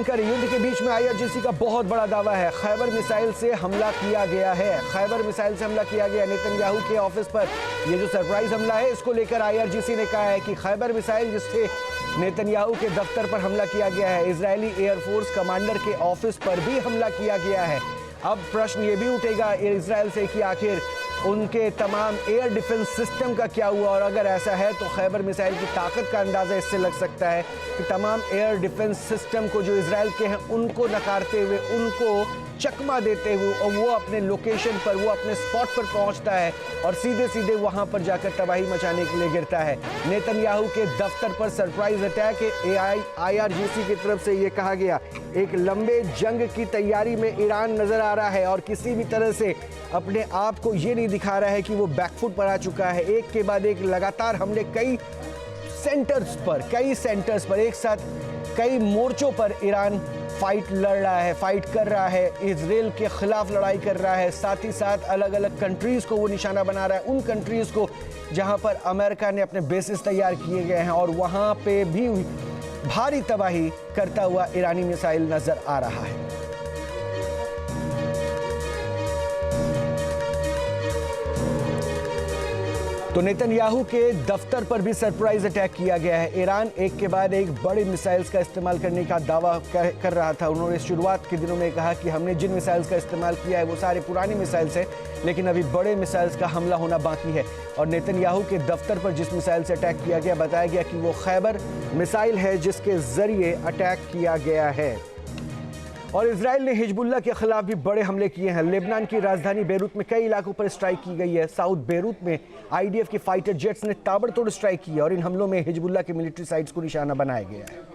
जानकारी। युद्ध के बीच में आईआरजीसी का बहुत बड़ा दावा है, खैबर मिसाइल से हमला किया गया है। खैबर मिसाइल से हमला किया गया नेतन्याहू के ऑफिस पर। यह जो सरप्राइज हमला है, इसको लेकर आईआरजीसी ने कहा है कि खैबर मिसाइल जिससे नेतन्याहू के दफ्तर पर हमला किया गया है, इजरायली एयरफोर्स कमांडर के ऑफिस पर भी हमला किया गया है। अब प्रश्न ये भी उठेगा इजरायल से कि आखिर उनके तमाम एयर डिफेंस सिस्टम का क्या हुआ, और अगर ऐसा है तो खैबर मिसाइल की ताकत का अंदाजा इससे लग सकता है कि तमाम एयर डिफेंस सिस्टम को जो इजरायल के हैं उनको नकारते हुए, उनको चकमा देते हुए, और वो अपने लोकेशन पर, वो अपने स्पॉट पर पहुंचता है और सीधे सीधे वहां पर जाकर तबाही मचाने के लिए गिरता है। नेतन्याहू के दफ्तर पर सरप्राइज अटैक, आईआरजीसी की तरफ से ये कहा गया। एक लंबे जंग की तैयारी में ईरान नजर आ रहा है और किसी भी तरह से अपने आप को ये नहीं दिखा रहा है कि वो बैकफुट पर आ चुका है। एक के बाद एक लगातार हमले कई सेंटर्स पर एक साथ कई मोर्चों पर ईरान फाइट लड़ रहा है, फाइट कर रहा है, इजराइल के खिलाफ लड़ाई कर रहा है। साथ ही साथ अलग अलग कंट्रीज को वो निशाना बना रहा है, उन कंट्रीज को जहां पर अमेरिका ने अपने बेसिस तैयार किए गए हैं, और वहां पे भी भारी तबाही करता हुआ ईरानी मिसाइल नजर आ रहा है। तो नेतन्याहू के दफ्तर पर भी सरप्राइज अटैक किया गया है। ईरान एक के बाद एक बड़े मिसाइल्स का इस्तेमाल करने का दावा कर रहा था। उन्होंने शुरुआत के दिनों में कहा कि हमने जिन मिसाइल्स का इस्तेमाल किया है वो सारे पुरानी मिसाइल्स हैं, लेकिन अभी बड़े मिसाइल्स का हमला होना बाकी है। और नेतन्याहू के दफ्तर पर जिस मिसाइल से अटैक किया गया, बताया गया कि वो खैबर मिसाइल है जिसके जरिए अटैक किया गया है। और इजराइल ने हिजबुल्लाह के खिलाफ भी बड़े हमले किए हैं। लेबनान की राजधानी बेरूत में कई इलाकों पर स्ट्राइक की गई है। साउथ बेरूत में आईडीएफ के फाइटर जेट्स ने ताबड़तोड़ स्ट्राइक की है और इन हमलों में हिजबुल्लाह के मिलिट्री साइट्स को निशाना बनाया गया है।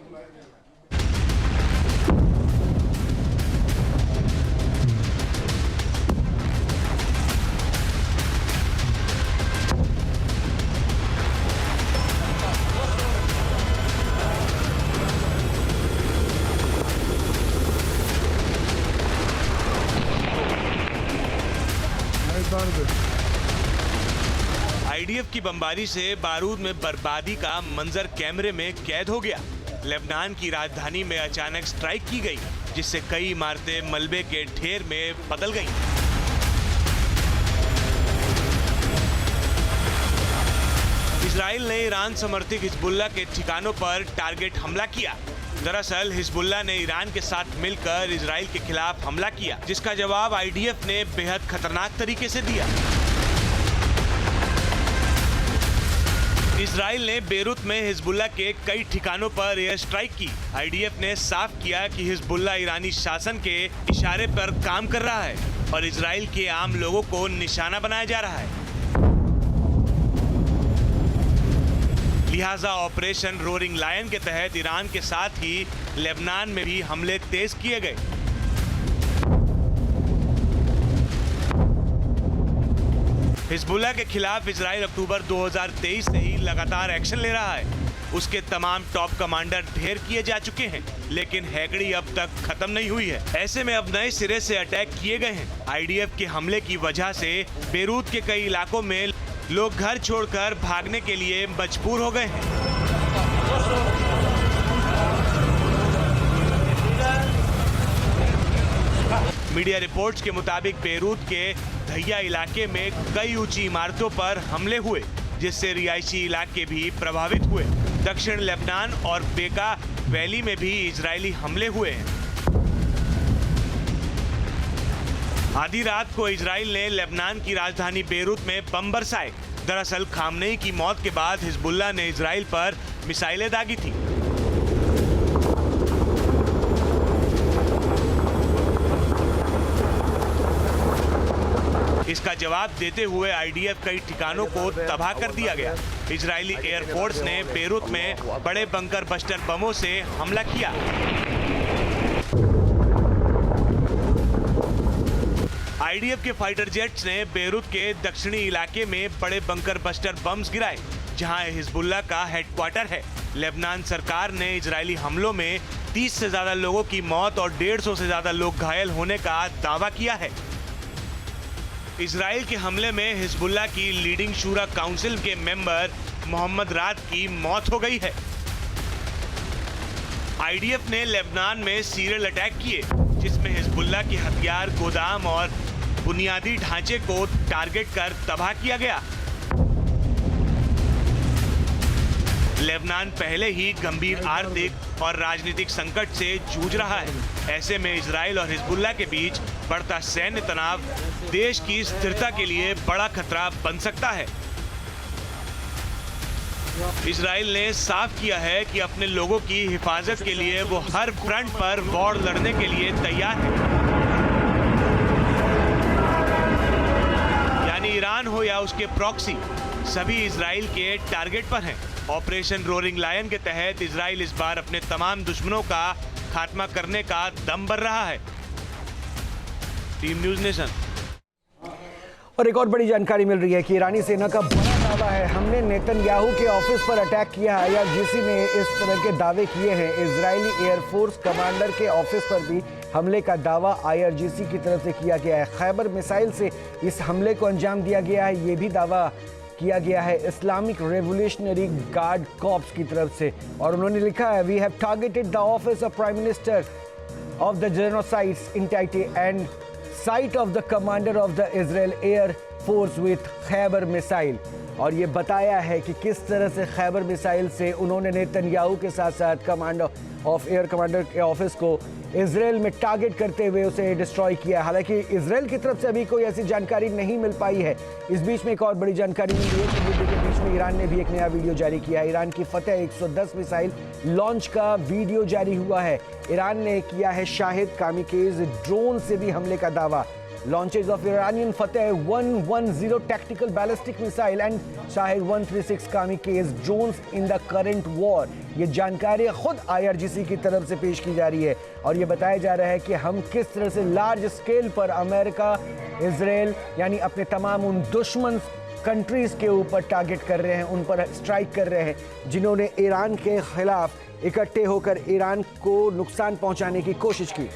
आईडीएफ की बमबारी से बारूद में बर्बादी का मंजर कैमरे में कैद हो गया। लेबनान की राजधानी में अचानक स्ट्राइक की गई, जिससे कई इमारतें मलबे के ढेर में बदल गईं। इजराइल ने ईरान समर्थित हिजबुल्लाह के ठिकानों पर टारगेट हमला किया। दरअसल हिजबुल्लाह ने ईरान के साथ मिलकर इजराइल के खिलाफ हमला किया, जिसका जवाब आईडीएफ ने बेहद खतरनाक तरीके से दिया। इजराइल ने बेरूत में हिजबुल्लाह के कई ठिकानों पर एयर स्ट्राइक की। आईडीएफ ने साफ किया कि हिजबुल्लाह ईरानी शासन के इशारे पर काम कर रहा है और इजराइल के आम लोगों को निशाना बनाया जा रहा है। लिहाजा ऑपरेशन रोरिंग लायन के तहत ईरान के साथ ही लेबनान में भी हमले तेज किए गए। हिजबुल्लाह के खिलाफ इजराइल अक्टूबर 2023 से ही लगातार एक्शन ले रहा है। उसके तमाम टॉप कमांडर ढेर किए जा चुके हैं, लेकिन हैकड़ी अब तक खत्म नहीं हुई है। ऐसे में अब नए सिरे से अटैक किए गए हैं। आईडीएफ के हमले की वजह से बेरूत के कई इलाकों में लोग घर छोड़कर भागने के लिए मजबूर हो गए हैं। मीडिया रिपोर्ट्स के मुताबिक बेरूत के धैया इलाके में कई ऊंची इमारतों पर हमले हुए, जिससे रिहायशी इलाके भी प्रभावित हुए। दक्षिण लेबनान और बेका वैली में भी इजरायली हमले हुए हैं। आधी रात को इजराइल ने लेबनान की राजधानी बेरूत में बम बरसाए। दरअसल खामनेई की मौत के बाद हिजबुल्लाह ने इजराइल पर मिसाइलें दागी थी। इसका जवाब देते हुए आईडीएफ कई ठिकानों को तबाह कर दिया गया। इजरायली एयरफोर्स ने बेरूत में बड़े बंकर बस्टर बमों से हमला किया। आईडीएफ के फाइटर जेट्स ने बेरूत के दक्षिणी इलाके में बड़े बंकर बस्टर बम्स गिराए, जहां हिजबुल्लाह का हेडक्वार्टर है। लेबनान सरकार ने इजरायली हमलों में 30 से ज्यादा लोगों की मौत और 150 से ज्यादा लोग घायल होने का दावा किया है। इजराइल के हमले में हिजबुल्लाह की लीडिंग शूरा काउंसिल के मेंबर मोहम्मद रात की मौत हो गई है। आईडीएफ ने लेबनान में सीरियल अटैक किए, जिसमें हिजबुल्लाह के हथियार गोदाम और बुनियादी ढांचे को टारगेट कर तबाह किया गया। लेबनान पहले ही गंभीर आर्थिक और राजनीतिक संकट से जूझ रहा है। ऐसे में इजराइल और हिजबुल्लाह के बीच बढ़ता सैन्य तनाव देश की स्थिरता के लिए बड़ा खतरा बन सकता है। इजराइल ने साफ किया है कि अपने लोगों की हिफाजत के लिए वो हर फ्रंट पर वॉर लड़ने के लिए तैयार है। यानी ईरान हो या उसके प्रॉक्सी, सभी इजराइल के टारगेट पर हैं। ऑपरेशन रोरिंग लायन के तहत इजराइल इस बार अपने तमाम दुश्मनों का खात्मा करने का दम भर रहा है। Team news nation. और एक और बड़ी जानकारी मिल रही है कि ईरानी सेना का बड़ा दावा है, हमने नेतन्याहू के ऑफिस पर अटैक किया है। आईआरजीसी ने इस तरह के दावे किए हैं। इजरायली एयरफोर्स कमांडर के ऑफिस पर भी हमले का दावा आईआरजीसी की तरफ से किया गया है। खैबर मिसाइल से इस हमले को अंजाम दिया गया है, ये भी दावा किया गया है इस्लामिक रेवोल्यूशनरी गार्ड कॉर्प्स की तरफ से। और उन्होंने लिखा है, we have targeted the office of prime minister of the genocides in टाइटी and site of the commander of the Israel air force with Khyber missile. और ये बताया है कि किस तरह से खैबर मिसाइल से उन्होंने नेतन्याहू के साथ साथ कमांडर ऑफ एयर कमांडर के ऑफिस को इजराइल में टारगेट करते हुए उसे डिस्ट्रॉय किया। हालांकि इजराइल की तरफ से अभी कोई ऐसी जानकारी नहीं मिल पाई है। इस बीच में एक और बड़ी जानकारी मिल रही है कि वीडियो के बीच में ईरान ने भी एक नया वीडियो जारी किया है। ईरान की फतेह 110 मिसाइल लॉन्च का वीडियो जारी हुआ है। ईरान ने किया है शाहिद कामिकेज ड्रोन से भी हमले का दावा। Launches of Iranian Fateh 110 tactical ballistic missile and Shahid 136 kamikaze drones in the current war। ये जानकारी खुद आईआरजीसी की तरफ से पेश की जा रही है और ये बताया जा रहा है कि हम किस तरह से लार्ज स्केल पर अमेरिका, इजराइल यानी अपने तमाम उन दुश्मन कंट्रीज के ऊपर टारगेट कर रहे हैं, उन पर स्ट्राइक कर रहे हैं जिन्होंने ईरान के खिलाफ इकट्ठे होकर ईरान को नुकसान पहुंचाने की कोशिश की।